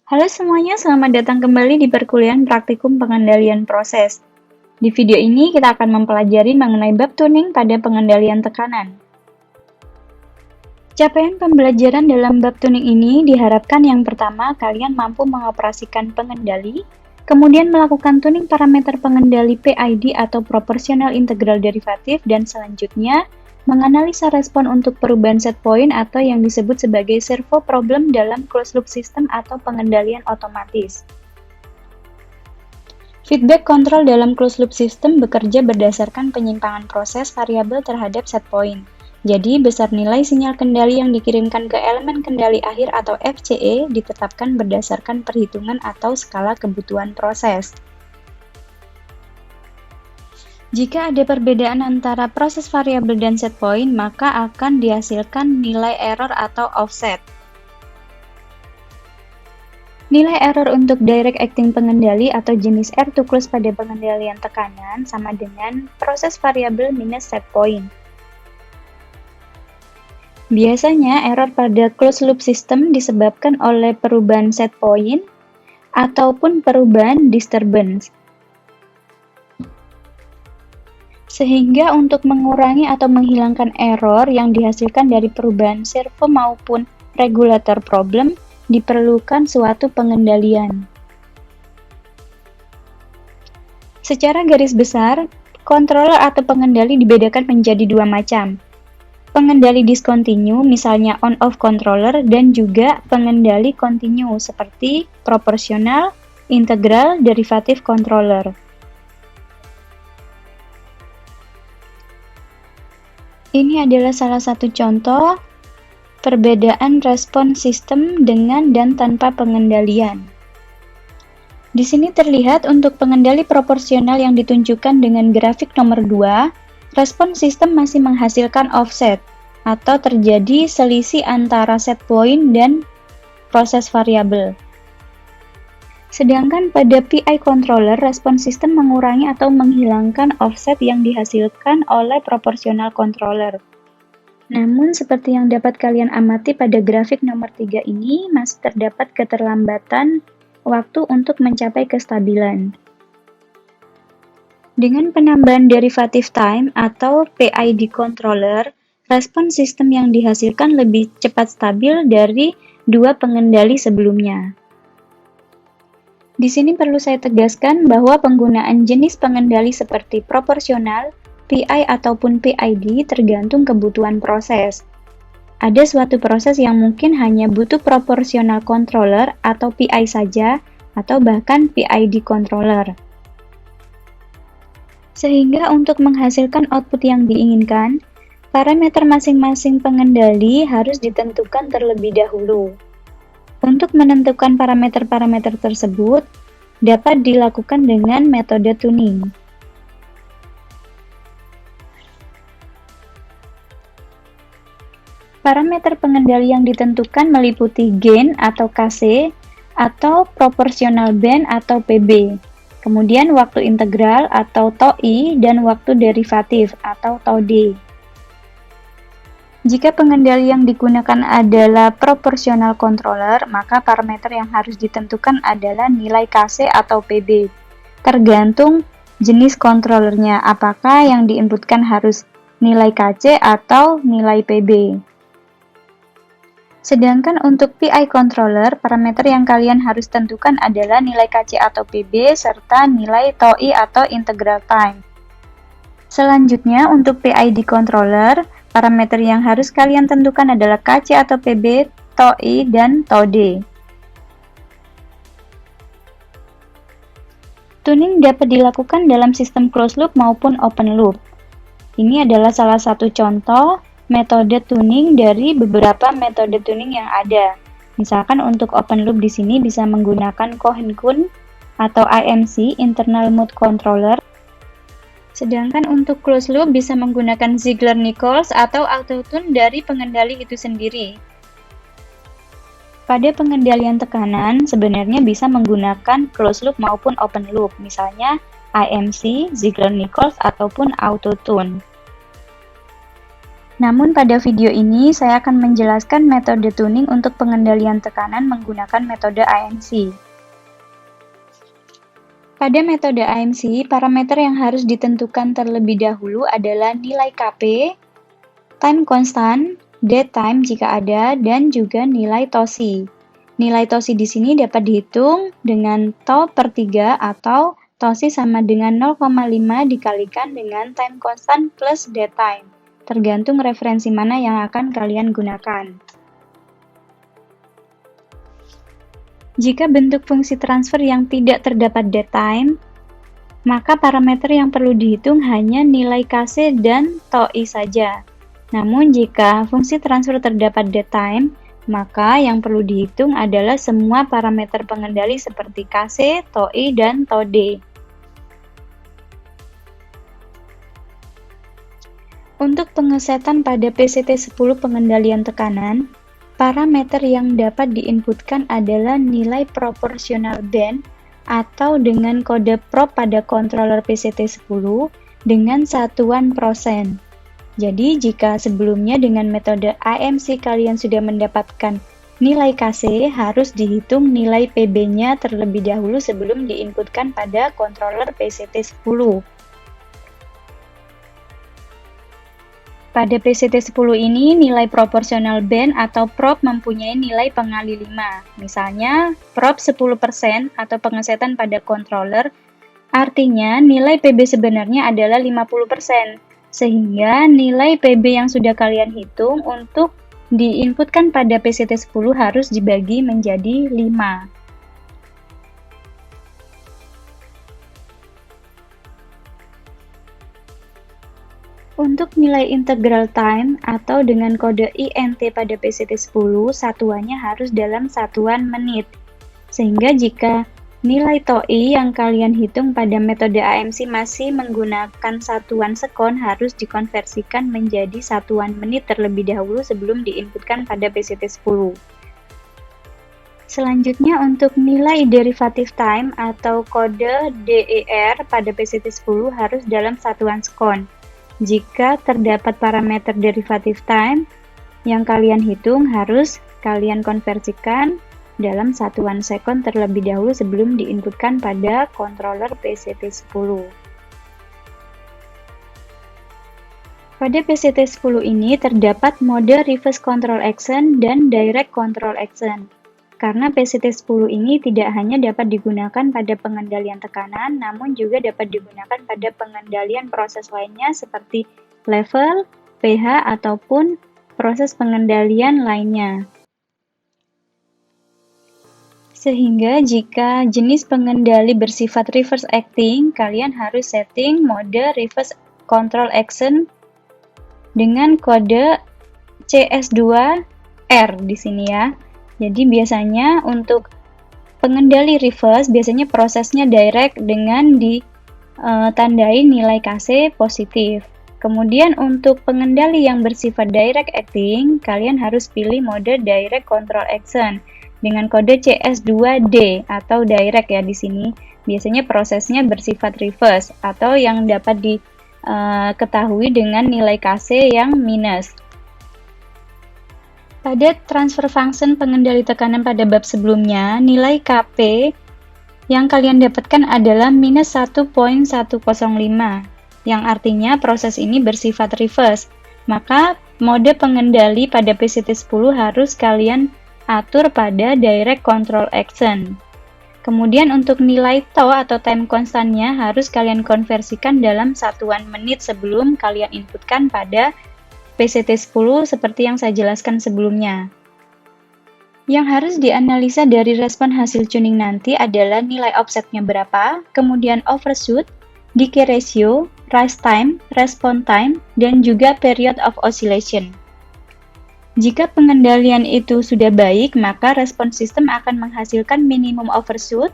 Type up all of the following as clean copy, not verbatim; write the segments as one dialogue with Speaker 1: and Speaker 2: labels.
Speaker 1: Halo semuanya, selamat datang kembali di perkuliahan praktikum pengendalian proses. Di video ini kita akan mempelajari mengenai bab tuning pada pengendalian tekanan. Capaian pembelajaran dalam bab tuning ini diharapkan yang pertama kalian mampu mengoperasikan pengendali, kemudian melakukan tuning parameter pengendali PID atau proportional integral derivatif, dan selanjutnya menganalisa respon untuk perubahan set point atau yang disebut sebagai servo problem dalam closed loop system atau pengendalian otomatis. Feedback control dalam closed loop system bekerja berdasarkan penyimpangan proses variabel terhadap set point. Jadi, besar nilai sinyal kendali yang dikirimkan ke elemen kendali akhir atau FCE ditetapkan berdasarkan perhitungan atau skala kebutuhan proses. Jika ada perbedaan antara proses variabel dan set point, maka akan dihasilkan nilai error atau offset. Nilai error untuk direct acting pengendali atau jenis R to close pada pengendalian tekanan sama dengan proses variabel minus set point. Biasanya error pada closed loop system disebabkan oleh perubahan set point ataupun perubahan disturbance. Sehingga untuk mengurangi atau menghilangkan error yang dihasilkan dari perubahan servo maupun regulator problem, diperlukan suatu pengendalian. Secara garis besar, controller atau pengendali dibedakan menjadi dua macam. Pengendali discontinue, misalnya on-off controller, dan juga pengendali continue, seperti proporsional, integral, derivatif controller. Ini adalah salah satu contoh perbedaan respon sistem dengan dan tanpa pengendalian. Di sini terlihat untuk pengendali proporsional yang ditunjukkan dengan grafik nomor 2, respon sistem masih menghasilkan offset atau terjadi selisih antara set point dan proses variabel. Sedangkan pada PI controller, respon sistem mengurangi atau menghilangkan offset yang dihasilkan oleh proportional controller. Namun, seperti yang dapat kalian amati pada grafik nomor 3 ini, masih terdapat keterlambatan waktu untuk mencapai kestabilan. Dengan penambahan derivative time atau PID controller, respon sistem yang dihasilkan lebih cepat stabil dari dua pengendali sebelumnya. Di sini perlu saya tegaskan bahwa penggunaan jenis pengendali seperti proporsional, PI ataupun PID tergantung kebutuhan proses. Ada suatu proses yang mungkin hanya butuh proporsional controller atau PI saja, atau bahkan PID controller. Sehingga untuk menghasilkan output yang diinginkan, parameter masing-masing pengendali harus ditentukan terlebih dahulu. Untuk menentukan parameter-parameter tersebut, dapat dilakukan dengan metode tuning. Parameter pengendali yang ditentukan meliputi gain atau KC, atau proportional band atau PB, kemudian waktu integral atau tau I, dan waktu derivatif atau tau D. Jika pengendali yang digunakan adalah proportional controller, maka parameter yang harus ditentukan adalah nilai KC atau PB. Tergantung jenis controllernya, apakah yang diinputkan harus nilai KC atau nilai PB. Sedangkan untuk PI controller, parameter yang kalian harus tentukan adalah nilai KC atau PB serta nilai tau I atau integral time. Selanjutnya, untuk PID controller, parameter yang harus kalian tentukan adalah KC atau PB, tau I, dan tau D. Tuning dapat dilakukan dalam sistem closed loop maupun open loop. Ini adalah salah satu contoh metode tuning dari beberapa metode tuning yang ada. Misalkan untuk open loop di sini bisa menggunakan Cohen-Kun atau IMC, Internal Mode Controller. Sedangkan untuk closed loop bisa menggunakan Ziegler-Nichols atau auto-tune dari pengendali itu sendiri. Pada pengendalian tekanan, sebenarnya bisa menggunakan closed loop maupun open loop, misalnya IMC, Ziegler-Nichols, ataupun auto-tune. Namun pada video ini saya akan menjelaskan metode tuning untuk pengendalian tekanan menggunakan metode AMC. Pada metode AMC, parameter yang harus ditentukan terlebih dahulu adalah nilai Kp, time constant, dead time jika ada, dan juga nilai tosi. Nilai tosi di sini dapat dihitung dengan tau per 3 atau tosi sama dengan 0,5 dikalikan dengan time constant plus dead time, tergantung referensi mana yang akan kalian gunakan. Jika bentuk fungsi transfer yang tidak terdapat dead time, maka parameter yang perlu dihitung hanya nilai Kc dan TOI saja. Namun jika fungsi transfer terdapat dead time, maka yang perlu dihitung adalah semua parameter pengendali seperti Kc, TOI, dan TOD. Untuk pengesetan pada PCT10 pengendalian tekanan, parameter yang dapat diinputkan adalah nilai proporsional band atau dengan kode prop pada controller PCT10 dengan satuan %. Jadi jika sebelumnya dengan metode AMC kalian sudah mendapatkan nilai Kc, harus dihitung nilai PB-nya terlebih dahulu sebelum diinputkan pada controller PCT10. Pada PCT10 ini, nilai proporsional band atau prop mempunyai nilai pengali 5. Misalnya, prop 10% atau pengesetan pada controller, artinya nilai PB sebenarnya adalah 50%. Sehingga nilai PB yang sudah kalian hitung untuk diinputkan pada PCT10 harus dibagi menjadi 5. Untuk nilai integral time atau dengan kode INT pada PCT10, satuannya harus dalam satuan menit. Sehingga jika nilai TOI yang kalian hitung pada metode AMC masih menggunakan satuan sekon, harus dikonversikan menjadi satuan menit terlebih dahulu sebelum diinputkan pada PCT10. Selanjutnya untuk nilai derivative time atau kode DER pada PCT10 harus dalam satuan sekon. Jika terdapat parameter derivative time yang kalian hitung, harus kalian konversikan dalam satuan sekon terlebih dahulu sebelum diinputkan pada controller PCT10. Pada PCT10 ini terdapat mode reverse control action dan direct control action. Karena PCT10 ini tidak hanya dapat digunakan pada pengendalian tekanan, namun juga dapat digunakan pada pengendalian proses lainnya seperti level, pH, ataupun proses pengendalian lainnya. Sehingga jika jenis pengendali bersifat reverse acting, kalian harus setting mode reverse control action dengan kode CS2R di sini ya. Jadi biasanya untuk pengendali reverse, biasanya prosesnya direct dengan ditandai nilai Kc positif. Kemudian untuk pengendali yang bersifat direct acting, kalian harus pilih mode direct control action dengan kode CS2D atau direct ya di sini. Biasanya prosesnya bersifat reverse atau yang dapat diketahui dengan nilai Kc yang minus. Pada transfer function pengendali tekanan pada bab sebelumnya, nilai Kp yang kalian dapatkan adalah minus 1.105, yang artinya proses ini bersifat reverse. Maka mode pengendali pada PCT10 harus kalian atur pada direct control action. Kemudian untuk nilai tau atau time constantnya harus kalian konversikan dalam satuan menit sebelum kalian inputkan pada PCT10 seperti yang saya jelaskan sebelumnya. Yang harus dianalisa dari respon hasil tuning nanti adalah nilai offsetnya berapa, kemudian overshoot, decay ratio, rise time, response time, dan juga period of oscillation. Jika pengendalian itu sudah baik, maka respon sistem akan menghasilkan minimum overshoot,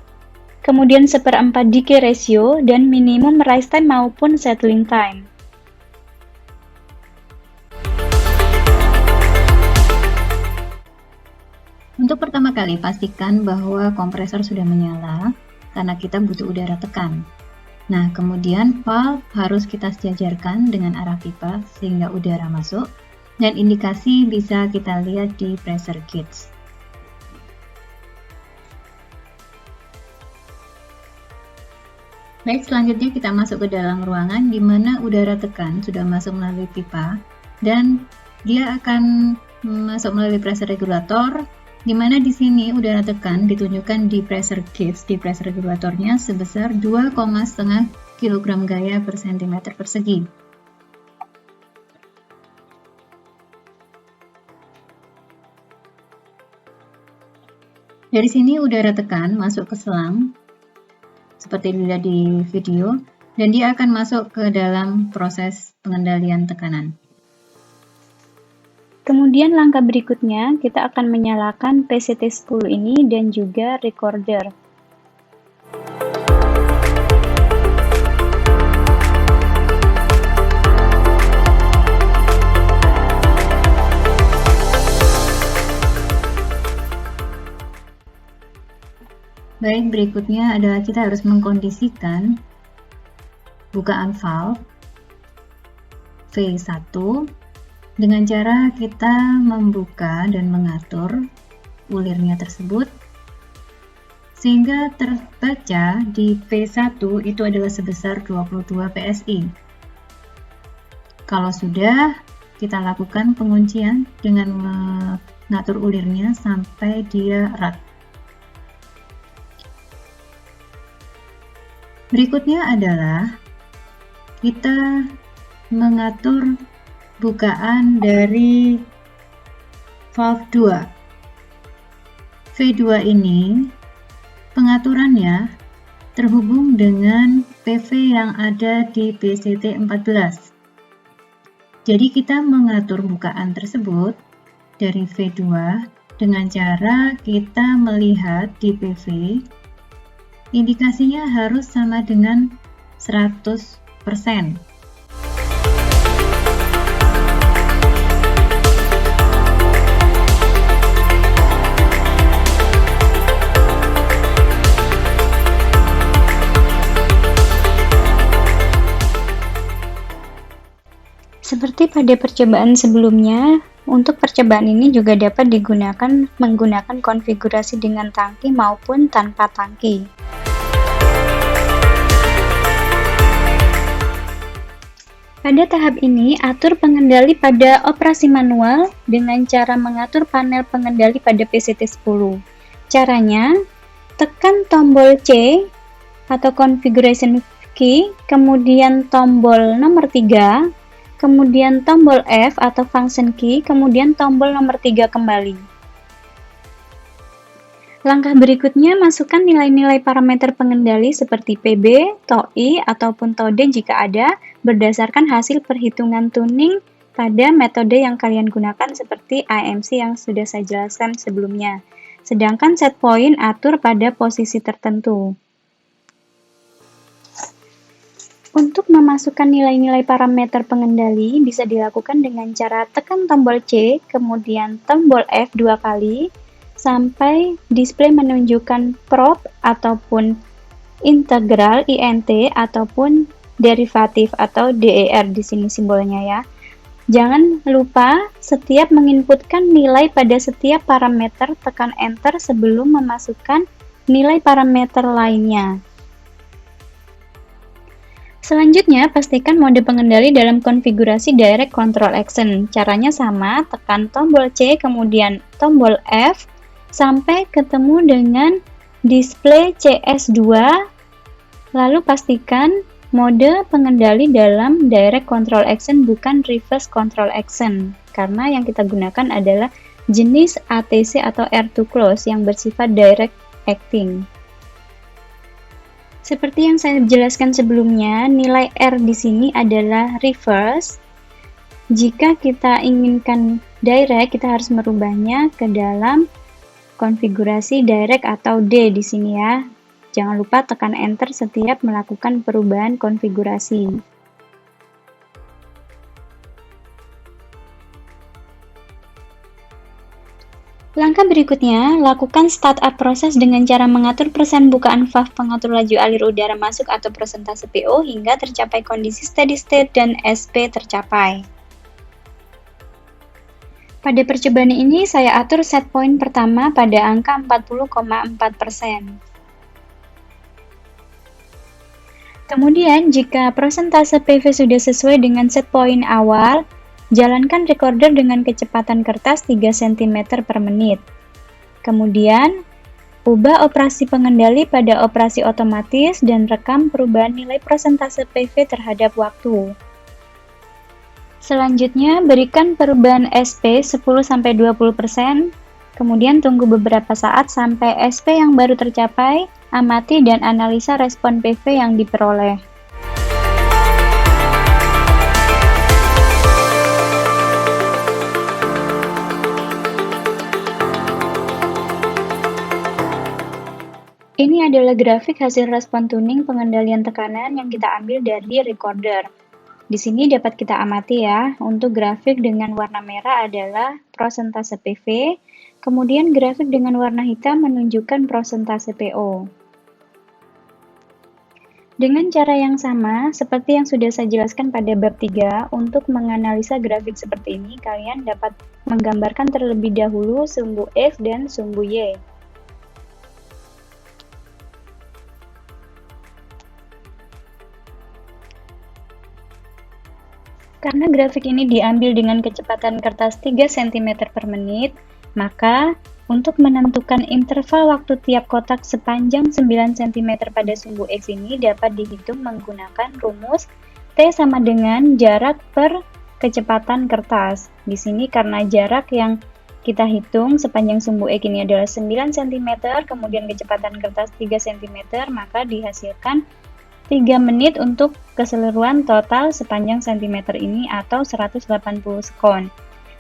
Speaker 1: kemudian 1/4 decay ratio, dan minimum rise time maupun settling time.
Speaker 2: Untuk pertama kali, pastikan bahwa kompresor sudah menyala karena kita butuh udara tekan. Nah, kemudian valve harus kita sejajarkan dengan arah pipa sehingga udara masuk. Dan indikasi bisa kita lihat di pressure gauge. Baik, selanjutnya kita masuk ke dalam ruangan di mana udara tekan sudah masuk melalui pipa dan dia akan masuk melalui pressure regulator, di mana di sini udara tekan ditunjukkan di pressure gauge, di pressure regulatornya sebesar 2,5 kg gaya per cm persegi. Dari sini udara tekan masuk ke selang, seperti dilihat di video, dan dia akan masuk ke dalam proses pengendalian tekanan.
Speaker 1: Kemudian langkah berikutnya, kita akan menyalakan PCT10 ini dan juga recorder.
Speaker 2: Baik, berikutnya adalah kita harus mengkondisikan bukaan valve V1 dengan cara kita membuka dan mengatur ulirnya tersebut sehingga terbaca di V1 itu adalah sebesar 22 PSI. Kalau sudah, kita lakukan penguncian dengan mengatur ulirnya sampai dia erat. Berikutnya adalah kita mengatur bukaan dari valve 2. V2 ini pengaturannya terhubung dengan PV yang ada di PCT14. Jadi kita mengatur bukaan tersebut dari V2 dengan cara kita melihat di PV, indikasinya harus sama dengan 100%.
Speaker 1: Seperti pada percobaan sebelumnya, untuk percobaan ini juga dapat digunakan menggunakan konfigurasi dengan tangki maupun tanpa tangki. Pada tahap ini, atur pengendali pada operasi manual dengan cara mengatur panel pengendali pada PCT10. Caranya, tekan tombol C atau configuration key, kemudian tombol nomor 3, kemudian tombol F atau function key, kemudian tombol nomor 3 kembali. Langkah berikutnya, masukkan nilai-nilai parameter pengendali seperti PB, TOI, ataupun TOD jika ada, berdasarkan hasil perhitungan tuning pada metode yang kalian gunakan seperti IMC yang sudah saya jelaskan sebelumnya. Sedangkan set point atur pada posisi tertentu. Untuk memasukkan nilai-nilai parameter pengendali bisa dilakukan dengan cara tekan tombol C, kemudian tombol F 2 kali, sampai display menunjukkan probe ataupun integral INT ataupun derivatif atau DER di sini simbolnya ya. Jangan lupa setiap menginputkan nilai pada setiap parameter tekan enter sebelum memasukkan nilai parameter lainnya. Selanjutnya, pastikan mode pengendali dalam konfigurasi Direct Control Action. Caranya sama, tekan tombol C kemudian tombol F sampai ketemu dengan display CS2, lalu pastikan mode pengendali dalam Direct Control Action bukan Reverse Control Action, karena yang kita gunakan adalah jenis ATC atau Air to Close yang bersifat Direct Acting. Seperti yang saya jelaskan sebelumnya, nilai R di sini adalah reverse. Jika kita inginkan direct, kita harus merubahnya ke dalam konfigurasi direct atau D di sini ya. Jangan lupa tekan enter setiap melakukan perubahan konfigurasi. Langkah berikutnya, lakukan startup proses dengan cara mengatur persen bukaan valve pengatur laju alir udara masuk atau persentase PO hingga tercapai kondisi steady state dan SP tercapai. Pada percobaan ini, saya atur set point pertama pada angka 40,4%. Kemudian, jika persentase PV sudah sesuai dengan set point awal, jalankan recorder dengan kecepatan kertas 3 cm per menit. Kemudian, ubah operasi pengendali pada operasi otomatis dan rekam perubahan nilai persentase PV terhadap waktu. Selanjutnya, berikan perubahan SP 10-20%, kemudian tunggu beberapa saat sampai SP yang baru tercapai, amati dan analisa respon PV yang diperoleh. Ini adalah grafik hasil respon tuning pengendalian tekanan yang kita ambil dari recorder. Di sini dapat kita amati ya, untuk grafik dengan warna merah adalah prosentase PV, kemudian grafik dengan warna hitam menunjukkan prosentase PO. Dengan cara yang sama, seperti yang sudah saya jelaskan pada bab 3, untuk menganalisa grafik seperti ini, kalian dapat menggambarkan terlebih dahulu sumbu X dan sumbu Y. Karena grafik ini diambil dengan kecepatan kertas 3 cm per menit, maka untuk menentukan interval waktu tiap kotak sepanjang 9 cm pada sumbu X ini dapat dihitung menggunakan rumus T sama dengan jarak per kecepatan kertas. Di sini karena jarak yang kita hitung sepanjang sumbu X ini adalah 9 cm, kemudian kecepatan kertas 3 cm, maka dihasilkan 3 menit untuk keseluruhan total sepanjang cm ini atau 180 sekon.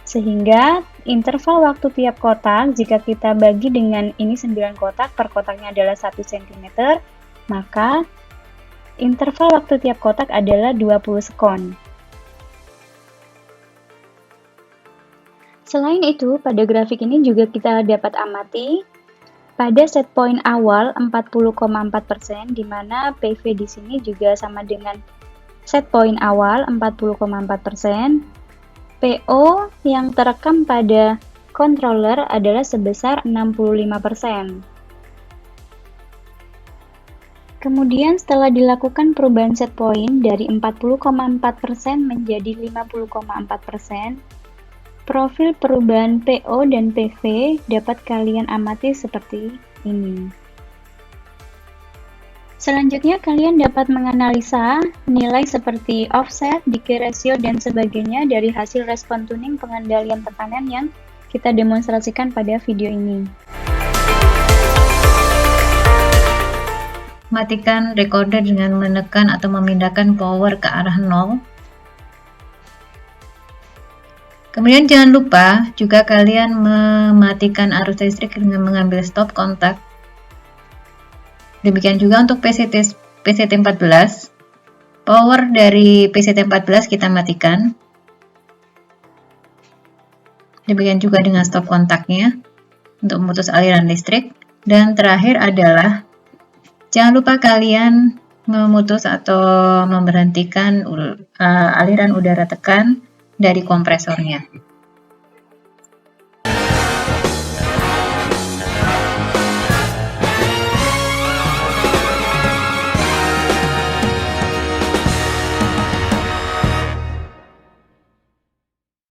Speaker 1: Sehingga interval waktu tiap kotak, jika kita bagi dengan ini 9 kotak, per kotaknya adalah 1 cm, maka interval waktu tiap kotak adalah 20 sekon. Selain itu, pada grafik ini juga kita dapat amati pada set point awal 40,4%, di mana PV di sini juga sama dengan set point awal 40,4%. PO yang terekam pada controller adalah sebesar 65%. Kemudian setelah dilakukan perubahan set point dari 40,4% menjadi 50,4%, profil perubahan PO dan PV dapat kalian amati seperti ini. Selanjutnya, kalian dapat menganalisa nilai seperti offset, decay ratio, dan sebagainya dari hasil respon tuning pengendalian tekanan yang kita demonstrasikan pada video ini.
Speaker 2: Matikan recorder dengan menekan atau memindahkan power ke arah 0. Kemudian jangan lupa juga kalian mematikan arus listrik dengan mengambil stop kontak. Demikian juga untuk PCT14. Power dari PCT14 kita matikan. Demikian juga dengan stop kontaknya untuk memutus aliran listrik. Dan terakhir adalah jangan lupa kalian memutus atau memberhentikan aliran udara tekan dari kompresornya.